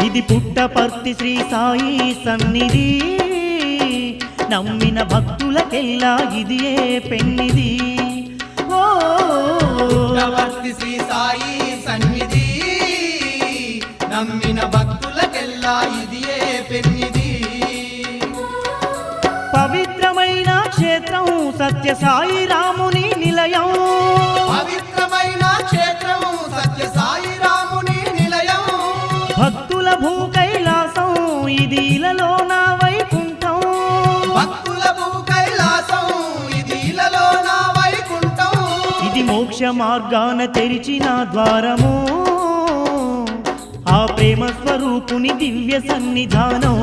ఇది పుట్టపర్తి శ్రీ సాయి సన్నిధి, నమ్మిన భక్తులకెల్లా ఇదియే పెన్నిది. ఓ పుట్టపర్తి శ్రీ సాయి సన్నిధి, నమ్మిన భక్తులకెల్లా ఇదియే పెన్నిది. పవిత్రమైన క్షేత్రం సత్య సాయి రాముని నిలయం, పవిత్రమైన క్షేత్రం సత్య సాయి రాముని నిలయం. భక్తుల భూ కైలాసం ఇది ఇలలోన వైకుంఠం, భక్తుల భూ కైలాసం ఇది ఇలలోన వైకుంఠం. ఇది మోక్ష మార్గాన తెరిచిన ద్వారము, ఆ ప్రేమ స్వరూపుని దివ్య సన్నిధానం.